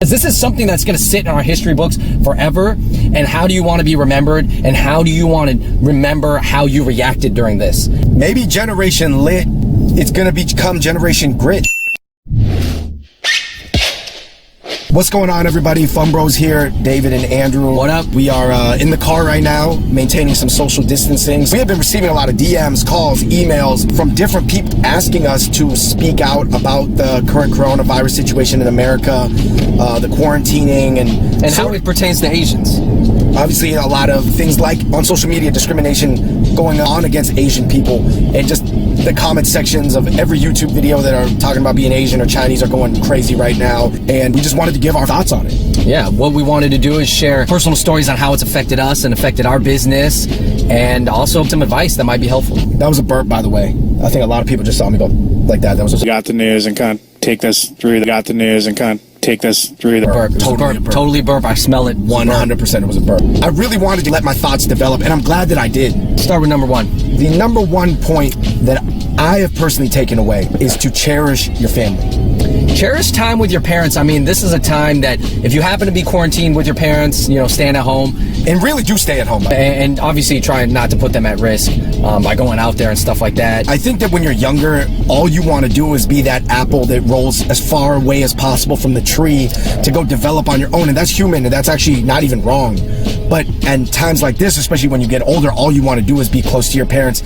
This is something that's going to sit in our history books forever. And how do you want to be remembered? And how do you want to remember how you reacted during this? Maybe Generation Lit, it's going to become Generation Grit. What's going on, everybody? Fun Bros here, David and Andrew. What up? We are in the car right now, maintaining some social distancing. We have been receiving a lot of DMs, calls, emails from different people asking us to speak out about the current coronavirus situation in America, the quarantining, and how it pertains to Asians. Obviously, a lot of things like on social media, discrimination going on against Asian people, and just the comment sections of every YouTube video that are talking about being Asian or Chinese are going crazy right now, and we just wanted to give our thoughts on it. Yeah, what we wanted to do is share personal stories on how it's affected us and affected our business, and also some advice that might be helpful. That was a burp, by the way. I think a lot of people just saw me go like that. That was just... Got the news and kind of take this through the... Got the news and kind of take this through the... Burp. Totally burp. I smell it. 100% it was a burp. I really wanted to let my thoughts develop, and I'm glad that I did. Start with number one. The number one point that I have personally taken away is to cherish your family. Cherish time with your parents. I mean, this is a time that if you happen to be quarantined with your parents, you know, staying at home. And really do stay at home. And obviously trying not to put them at risk by going out there and stuff like that. I think that when you're younger, all you want to do is be that apple that rolls as far away as possible from the tree to go develop on your own. And that's human, and that's actually not even wrong. But in times like this, especially when you get older, all you want to do is be close to your parents,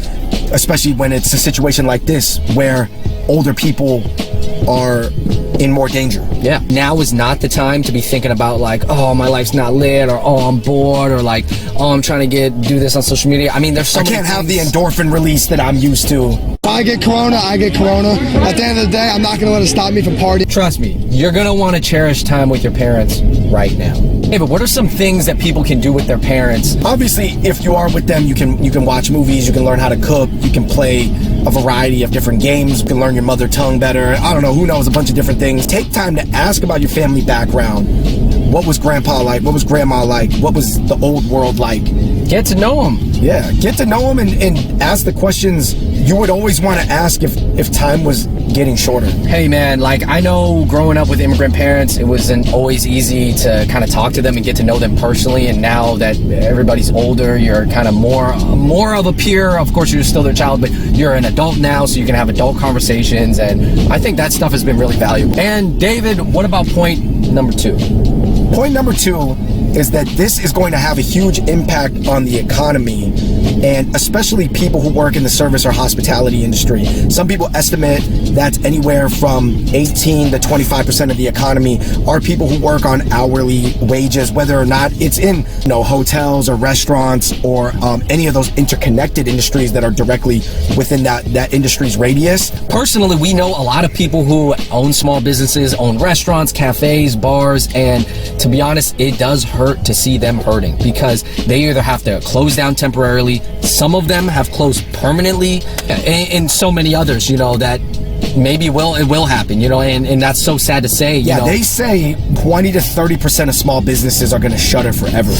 especially when it's a situation like this where older people are in more danger. Yeah. Now is not the time to be thinking about like, oh, my life's not lit, or oh, I'm bored, or like, oh, I'm trying to do this on social media. I mean, there's so many I can't have the things. endorphin release that I'm used to. I get corona. At the end of the day, I'm not going to let it stop me from partying. Trust me, you're going to want to cherish time with your parents right now. Hey, but what are some things that people can do with their parents? Obviously, if you are with them, you can watch movies, you can learn how to cook, you can play a variety of different games, you can learn your mother tongue better. I don't know, who knows, a bunch of different things. Take time to ask about your family background. What was grandpa like? What was grandma like? What was the old world like? Get to know them. Yeah, get to know them and ask the questions you would always want to ask if time was getting shorter. Hey man, like I know growing up with immigrant parents, it wasn't always easy to kind of talk to them and get to know them personally, and now that everybody's older, you're kind of more of a peer. Of course, you're still their child, but you're an adult now, so you can have adult conversations, and I think that stuff has been really valuable. And David, what about point number two? Point number two is that this is going to have a huge impact on the economy, and especially people who work in the service or hospitality industry. Some people estimate that anywhere from 18 to 25% of the economy are people who work on hourly wages, whether or not it's in hotels or restaurants or any of those interconnected industries that are directly within that industry's radius. Personally, we know a lot of people who own small businesses, own restaurants, cafes, bars, and to be honest, it does hurt to see them hurting because they either have to close down temporarily, some of them have closed permanently, and so many others, that maybe it will happen, and that's so sad to say. They say 20 to 30% of small businesses are going to shutter forever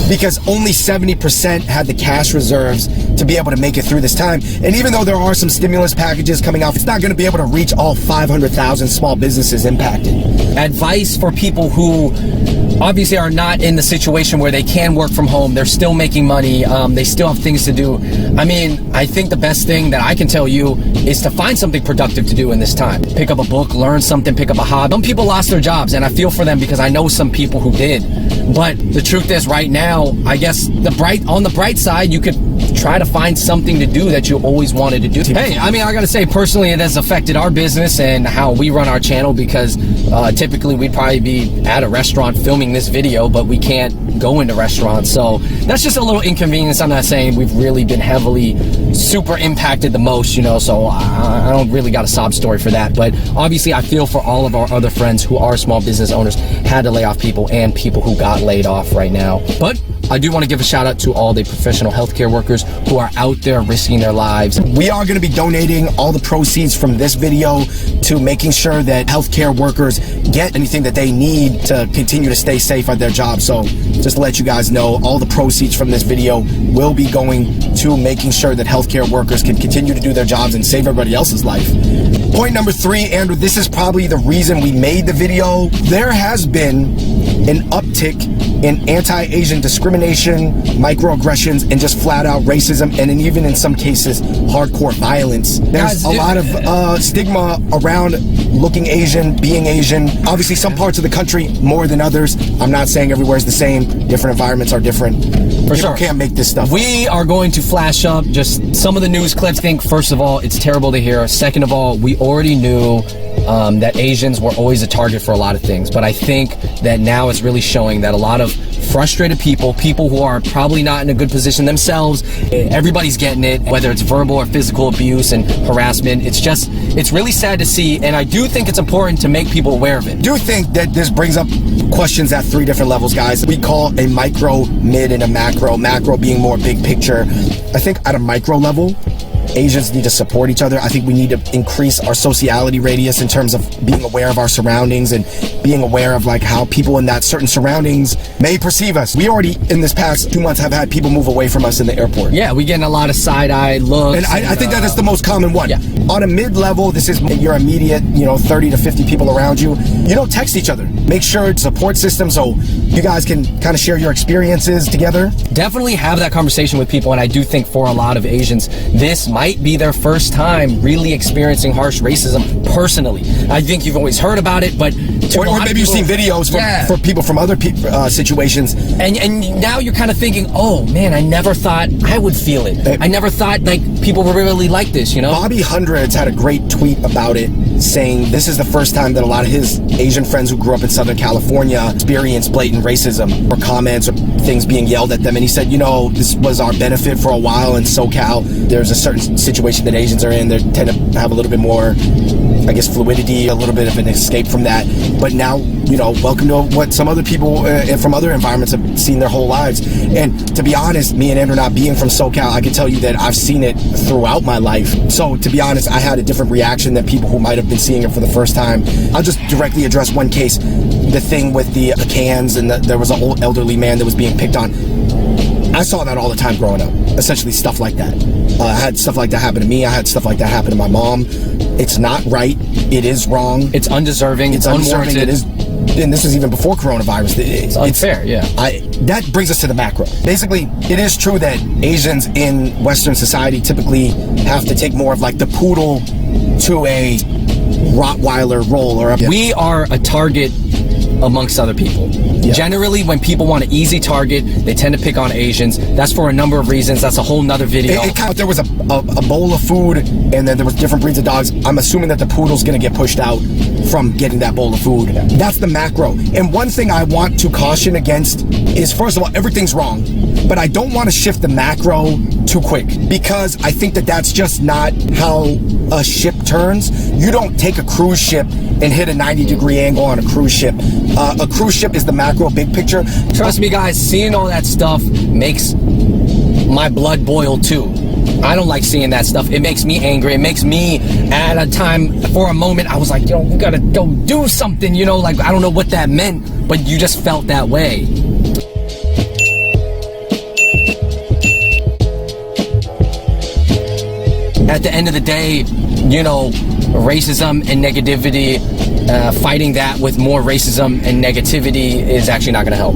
because only 70% had the cash reserves to be able to make it through this time. And even though there are some stimulus packages coming out, it's not going to be able to reach all 500,000 small businesses impacted. Advice for people who obviously are not in the situation where they can work from home, they're still making money, they still have things to do. I mean, I think the best thing that I can tell you is to find something productive to do in this time. Pick up a book, learn something, pick up a hobby. Some people lost their jobs, and I feel for them because I know some people who did. But the truth is, right now, I guess on the bright side, you could try to find something to do that you always wanted to do. Hey, I mean, I gotta say, personally, it has affected our business and how we run our channel because typically we'd probably be at a restaurant filming this video, but we can't go into restaurants. So that's just a little inconvenience. I'm not saying we've really been heavily super impacted the most, so I don't really got a sob story for that. But obviously I feel for all of our other friends who are small business owners, had to lay off people, and people who got laid off right now. But I do want to give a shout out to all the professional healthcare workers workers who are out there risking their lives. We are going to be donating all the proceeds from this video to making sure that healthcare workers get anything that they need to continue to stay safe at their jobs. So just to let you guys know, all the proceeds from this video will be going to making sure that healthcare workers can continue to do their jobs and save everybody else's life. Point number 3, Andrew, this is probably the reason we made the video. There has been an uptick in anti-Asian discrimination, microaggressions, and just flat-out racism, and even in some cases, hardcore violence. There's a lot of stigma around looking Asian, being Asian. Obviously, some parts of the country more than others. I'm not saying everywhere's the same. Different environments are different. For sure. People can't make this stuff. We are going to flash up just some of the news clips. I think, first of all, it's terrible to hear. Second of all, we already knew that Asians were always a target for a lot of things. But I think that now it's really showing that a lot of frustrated people who are probably not in a good position themselves, everybody's getting it, whether it's verbal or physical abuse and harassment. It's really sad to see, and I do think it's important to make people aware of it. I do think that this brings up questions at 3 different levels, guys. We call a micro, mid, and a macro. Macro being more big picture. I think at a micro level, Asians need to support each other. I think we need to increase our sociality radius in terms of being aware of our surroundings and being aware of like how people in that certain surroundings may perceive us. We already in this past 2 months have had people move away from us in the airport. Yeah, we're getting a lot of side-eye looks. And I think that is the most common one. Yeah. On a mid-level, this is your immediate, 30 to 50 people around you. Text each other. Make sure it's a support system so you guys can kind of share your experiences together. Definitely have that conversation with people, and I do think for a lot of Asians, this might be their first time really experiencing harsh racism personally. I think you've always heard about it, but or maybe you've seen videos for people from other situations. And now you're kind of thinking, oh man, I never thought I would feel it. I never thought like people were really like this, Bobby Hundreds had a great tweet about it, saying this is the first time that a lot of his Asian friends who grew up in Southern California experienced blatant racism or comments or things being yelled at them. And he said, this was our benefit for a while in SoCal. There's a certain situation that Asians are in. They tend to have a little bit more, fluidity, a little bit of an escape from that. But now, welcome to what some other people from other environments have seen their whole lives. And to be honest, me and Andrew not being from SoCal, I can tell you that I've seen it throughout my life. So to be honest, I had a different reaction than people who might have been seeing it for the first time. I'll just directly address one case, the thing with the cans, and there was an old elderly man that was being picked on. I saw that all the time growing up, essentially stuff like that. I had stuff like that happen to me. I had stuff like that happen to my mom. It's not right. It is wrong. It's undeserving. It's undeserving. It is, and this is even before coronavirus. It's unfair, yeah. That brings us to the macro. Basically, it is true that Asians in Western society typically have to take more of like the poodle to a Rottweiler role. We are a target amongst other people. Yeah. Generally, when people want an easy target, they tend to pick on Asians. That's for a number of reasons. That's a whole nother video. There was a bowl of food, and then there was different breeds of dogs. I'm assuming that the poodle's going to get pushed out from getting that bowl of food. Yeah. That's the macro. And one thing I want to caution against is, first of all, everything's wrong. But I don't want to shift the macro too quick, because I think that that's just not how a ship turns. You don't take a cruise ship and hit a 90-degree angle on a cruise ship. A cruise ship is the macro big picture. Trust me, guys, seeing all that stuff makes my blood boil too. I don't like seeing that stuff. It makes me angry. It makes me, at a time, for a moment, I was like, you gotta go do something, I don't know what that meant, but you just felt that way. At the end of the day, racism and negativity, fighting that with more racism and negativity is actually not going to help.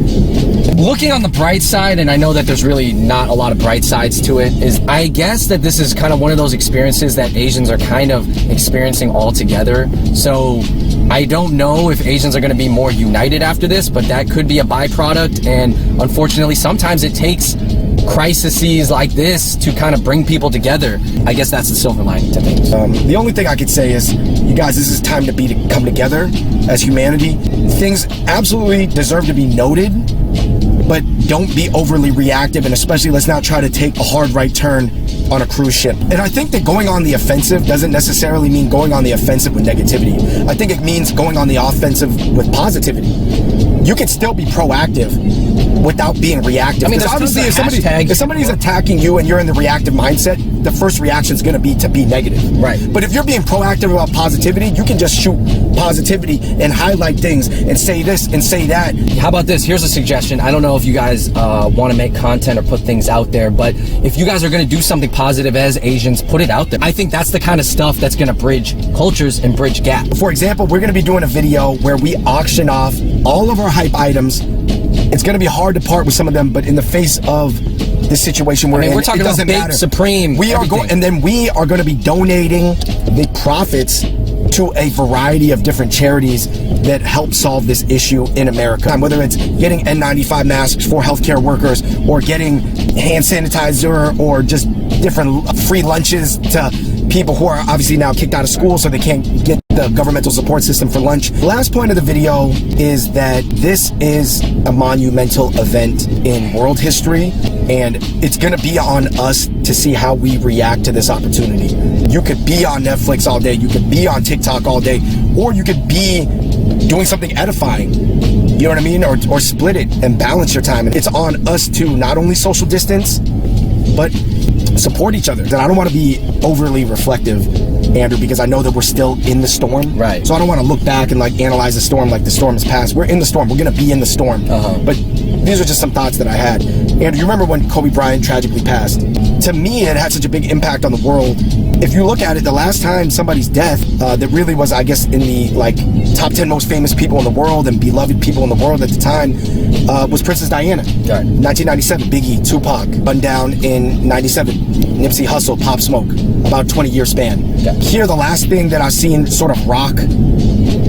Looking on the bright side, and I know that there's really not a lot of bright sides to it, is I guess that this is kind of one of those experiences that Asians are kind of experiencing all together. So I don't know if Asians are going to be more united after this, but that could be a byproduct. And unfortunately, sometimes it takes crises like this to kind of bring people together. I guess that's the silver lining to things. The only thing I could say is, you guys, this is time to come together as humanity. Things absolutely deserve to be noted, but don't be overly reactive, and especially let's not try to take a hard right turn on a cruise ship. And I think that going on the offensive doesn't necessarily mean going on the offensive with negativity. I think it means going on the offensive with positivity. You can still be proactive without being reactive. I mean, Because there's obviously, tons of hashtags. if somebody's attacking you and you're in the reactive mindset, the first reaction is going to be negative. Right. But if you're being proactive about positivity, you can just shoot positivity and highlight things and say this and say that. How about this? Here's a suggestion. I don't know if you guys want to make content or put things out there, but if you guys are going to do something positive as Asians, put it out there. I think that's the kind of stuff that's going to bridge cultures and bridge gaps. For example, we're going to be doing a video where we auction off all of our hype items. It's going to be hard to part with some of them, but in the face of this situation we're in, we're talking it doesn't about big, matter. Supreme. We are going, and then we are going to be donating the profits to a variety of different charities that help solve this issue in America. Whether it's getting N95 masks for healthcare workers, or getting hand sanitizer, or just different free lunches to people who are obviously now kicked out of school so they can't get the governmental support system for lunch. Last point of the video is that this is a monumental event in world history, and it's going to be on us to see how we react to this opportunity. You could be on Netflix all day, you could be on TikTok all day, or you could be doing something edifying, you know what I mean, or split it and balance your time. And it's on us to not only social distance, but support each other. And I don't want to be overly reflective, Andrew, because I know that we're still in the storm. Right. So I don't want to look back and like analyze the storm like the storm has passed. We're in the storm. We're going to be in the storm. But these are just some thoughts that I had. Andrew, you remember when Kobe Bryant tragically passed? To me, it had such a big impact on the world. If you look at it, the last time somebody's death that really was, I guess, in the like top 10 most famous people in the world and beloved people in the world at the time was Princess Diana. Right. 1997, Biggie, Tupac, gunned down in 97. Nipsey Hussle, Pop Smoke, about 20-year span. Yeah. Here, the last thing that I've seen sort of rock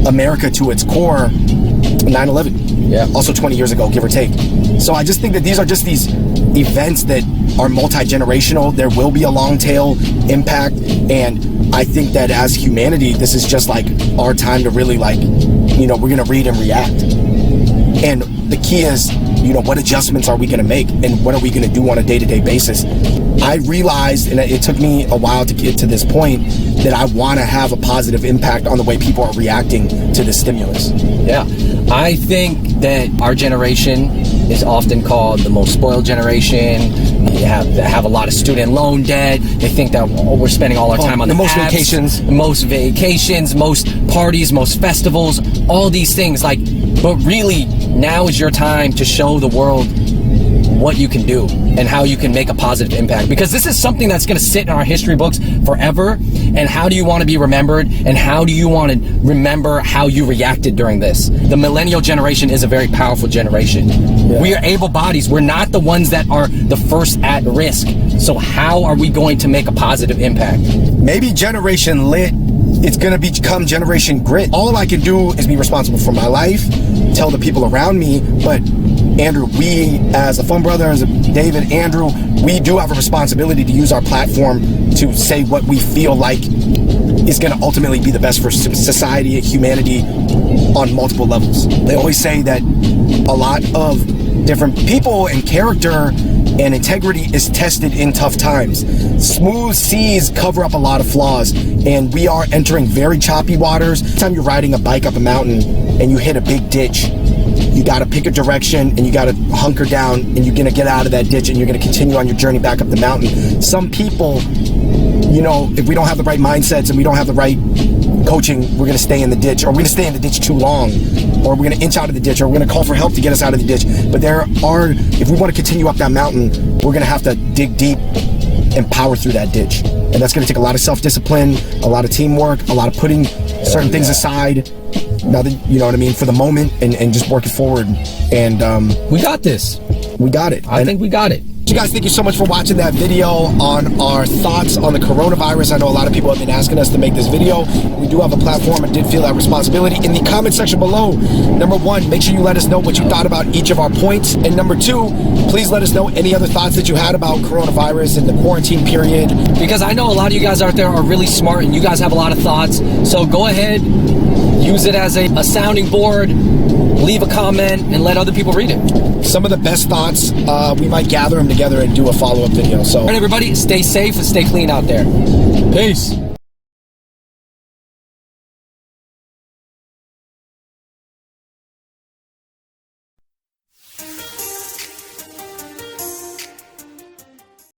America to its core, 9/11. Yeah. Also 20 years ago, give or take. So I just think that these are just these events that are multi-generational. There will be a long tail impact, and I think that as humanity, this is just like our time to really like, you know, we're gonna read and react. And the key is, you know, what adjustments are we gonna make, and what are we gonna do on a day-to-day basis? I realized, and it took me a while to get to this point, that I want to have a positive impact on the way people are reacting to this stimulus. Yeah. I think that our generation is often called the most spoiled generation. They have a lot of student loan debt. They think that we're spending all our time on the most apps, vacations, most parties, most festivals, all these things. Like, but really, now is your time to show the world what you can do and how you can make a positive impact, because this is something that's going to sit in our history books forever. And how do you want to be remembered, and how do you want to remember how you reacted during this? The millennial generation is a very powerful generation. Yeah. We are able bodies. We're not the ones that are the first at risk. So how are we going to make a positive impact? Maybe Generation Lit, it's going to become Generation Grit. All I can do is be responsible for my life, tell the people around me, but Andrew, we as a Fun Brothers, David, Andrew, we do have a responsibility to use our platform to say what we feel like is going to ultimately be the best for society and humanity on multiple levels. They always say that a lot of different people and character and integrity is tested in tough times. Smooth seas cover up a lot of flaws, and we are entering very choppy waters. Every time you're riding a bike up a mountain and you hit a big ditch, you got to pick a direction and you got to hunker down, and you're going to get out of that ditch and you're going to continue on your journey back up the mountain. Some people, you know, if we don't have the right mindsets and we don't have the right coaching, we're going to stay in the ditch, or we're going to stay in the ditch too long, or we're going to inch out of the ditch, or we're going to call for help to get us out of the ditch. But if we want to continue up that mountain, we're going to have to dig deep and power through that ditch. And that's going to take a lot of self-discipline, a lot of teamwork, a lot of putting certain things aside, now that, you know what I mean, for the moment, and just working forward. And we got this. We got it. I think we got it. You guys, thank you so much for watching that video on our thoughts on the coronavirus. I know a lot of people have been asking us to make this video. We do have a platform and did feel that responsibility. In the comment section below, number one, make sure you let us know what you thought about each of our points. And number two, please let us know any other thoughts that you had about coronavirus and the quarantine period. Because I know a lot of you guys out there are really smart and you guys have a lot of thoughts. So go ahead, use it as a sounding board, leave a comment, and let other people read it. Some of the best thoughts, we might gather them together and do a follow-up video. So, all right, everybody, stay safe and stay clean out there. Peace.